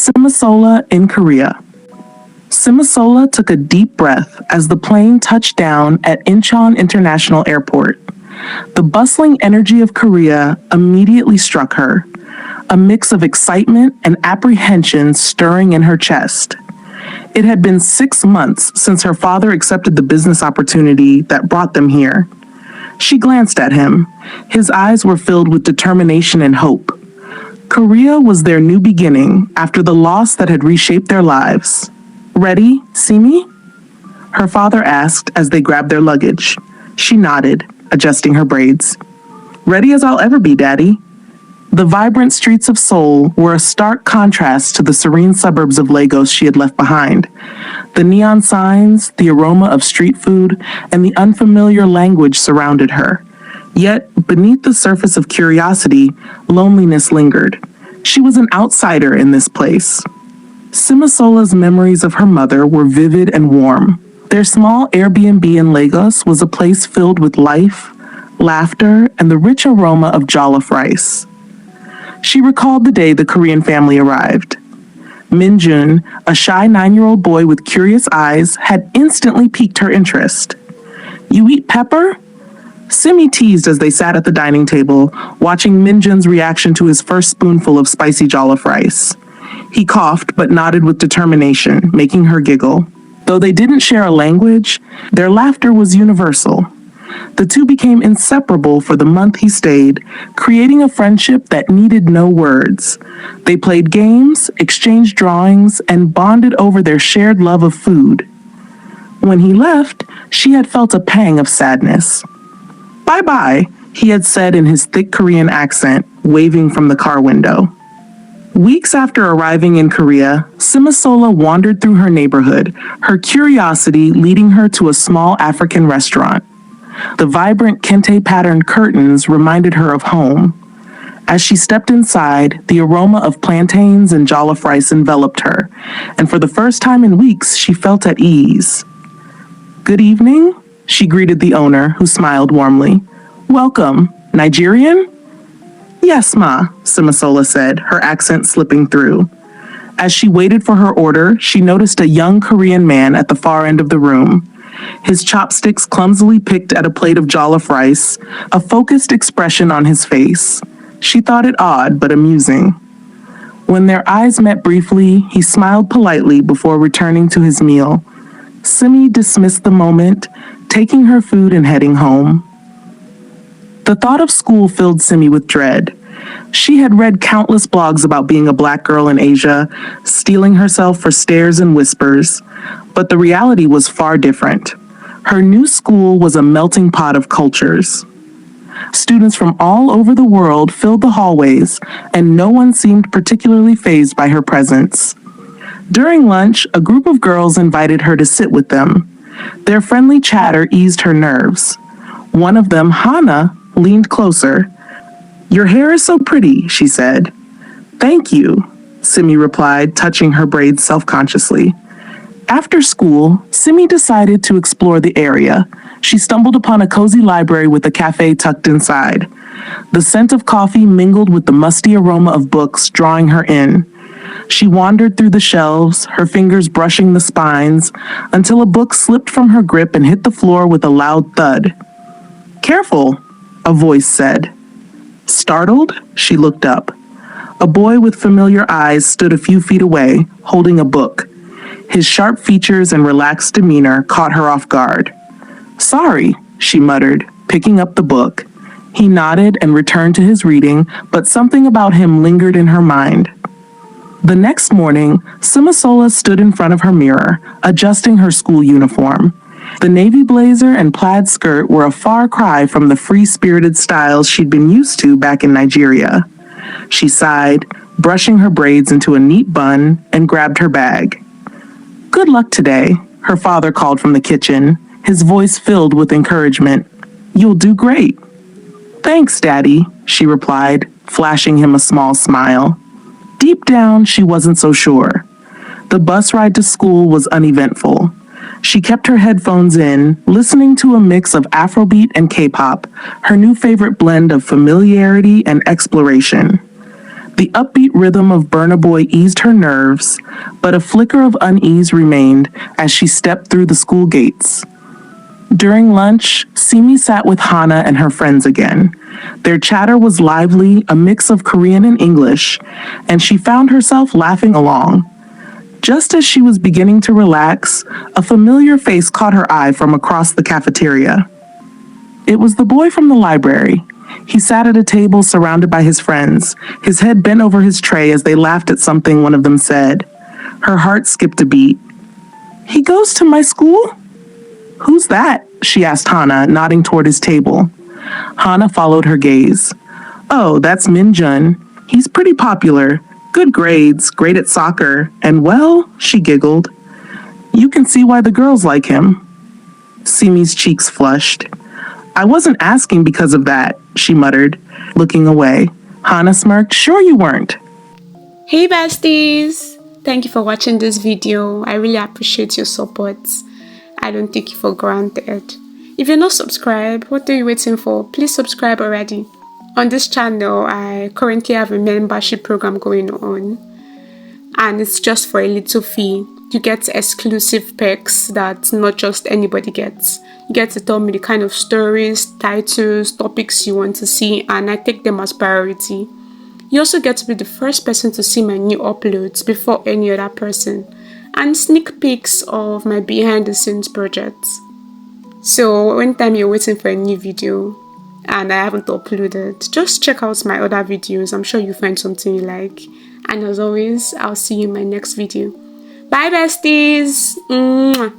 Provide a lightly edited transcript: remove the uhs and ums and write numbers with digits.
Simisola in Korea. Simisola took a deep breath as the plane touched down at Incheon International Airport. The bustling energy of Korea immediately struck her, a mix of excitement and apprehension stirring in her chest. It had been 6 months since her father accepted the business opportunity that brought them here. She glanced at him. His eyes were filled with determination and hope. Korea was their new beginning after the loss that had reshaped their lives. Ready, Simi? Her father asked as they grabbed their luggage. She nodded, adjusting her braids. Ready as I'll ever be, Daddy. The vibrant streets of Seoul were a stark contrast to the serene suburbs of Lagos she had left behind. The neon signs, the aroma of street food, and the unfamiliar language surrounded her. Yet, beneath the surface of curiosity, loneliness lingered. She was an outsider in this place. Simisola's memories of her mother were vivid and warm. Their small Airbnb in Lagos was a place filled with life, laughter, and the rich aroma of jollof rice. She recalled the day the Korean family arrived. Minjun, a shy 9-year-old boy with curious eyes, had instantly piqued her interest. "You eat pepper?" Simi teased as they sat at the dining table, watching Minjun's reaction to his first spoonful of spicy jollof rice. He coughed but nodded with determination, making her giggle. Though they didn't share a language, their laughter was universal. The two became inseparable for the month he stayed, creating a friendship that needed no words. They played games, exchanged drawings, and bonded over their shared love of food. When he left, she had felt a pang of sadness. "Bye-bye," he had said in his thick Korean accent, waving from the car window. Weeks after arriving in Korea, Simisola wandered through her neighborhood, her curiosity leading her to a small African restaurant. The vibrant kente-patterned curtains reminded her of home. As she stepped inside, the aroma of plantains and jollof rice enveloped her, and for the first time in weeks, she felt at ease. "Good evening," she greeted the owner, who smiled warmly. "Welcome. Nigerian?" "Yes, ma," Simisola said, her accent slipping through. As she waited for her order, she noticed a young Korean man at the far end of the room. His chopsticks clumsily picked at a plate of jollof rice, a focused expression on his face. She thought it odd but amusing. When their eyes met briefly, he smiled politely before returning to his meal. Simi dismissed the moment, taking her food and heading home. The thought of school filled Simi with dread. She had read countless blogs about being a black girl in Asia, steeling herself for stares and whispers, but the reality was far different. Her new school was a melting pot of cultures. Students from all over the world filled the hallways, and no one seemed particularly fazed by her presence. During lunch, a group of girls invited her to sit with them. Their friendly chatter eased her nerves. One of them, Hana, leaned closer. "Your hair is so pretty," she said. "Thank you," Simi replied, touching her braids self-consciously. After school, Simi decided to explore the area. She stumbled upon a cozy library with a cafe tucked inside. The scent of coffee mingled with the musty aroma of books, drawing her in. She wandered through the shelves, her fingers brushing the spines, until a book slipped from her grip and hit the floor with a loud thud. "Careful," a voice said. Startled, she looked up. A boy with familiar eyes stood a few feet away, holding a book. His sharp features and relaxed demeanor caught her off guard. "Sorry," she muttered, picking up the book. He nodded and returned to his reading, but something about him lingered in her mind. The next morning, Simisola stood in front of her mirror, adjusting her school uniform. The navy blazer and plaid skirt were a far cry from the free-spirited styles she'd been used to back in Nigeria. She sighed, brushing her braids into a neat bun, and grabbed her bag. "Good luck today," her father called from the kitchen, his voice filled with encouragement. "You'll do great." "Thanks, Daddy," she replied, flashing him a small smile. Deep down, she wasn't so sure. The bus ride to school was uneventful. She kept her headphones in, listening to a mix of Afrobeat and K-pop, her new favorite blend of familiarity and exploration. The upbeat rhythm of Burna Boy eased her nerves, but a flicker of unease remained as she stepped through the school gates. During lunch, Simi sat with Hana and her friends again. Their chatter was lively, a mix of Korean and English, and she found herself laughing along. Just as she was beginning to relax, a familiar face caught her eye from across the cafeteria. It was the boy from the library. He sat at a table surrounded by his friends, his head bent over his tray as they laughed at something one of them said. Her heart skipped a beat. "He goes to my school?" "Who's that?" she asked Hana, nodding toward his table. Hana followed her gaze. "Oh, that's Min Jun. He's pretty popular. Good grades, great at soccer, and well," she giggled, "you can see why the girls like him." Simi's cheeks flushed. "I wasn't asking because of that," she muttered, looking away. Hana smirked. "Sure you weren't." Hey besties! Thank you for watching this video. I really appreciate your support. I don't take it for granted. If you're not subscribed, what are you waiting for? Please subscribe already. On this channel, I currently have a membership program going on, and it's just for a little fee. You get exclusive perks that not just anybody gets. You get to tell me the kind of stories, titles, topics you want to see, and I take them as priority. You also get to be the first person to see my new uploads before any other person, and sneak peeks of my behind the scenes projects. So anytime you're waiting for a new video and I haven't uploaded, just check out my other videos. I'm sure you'll find something you like. And as always, I'll see you in my next video. Bye besties! Mwah.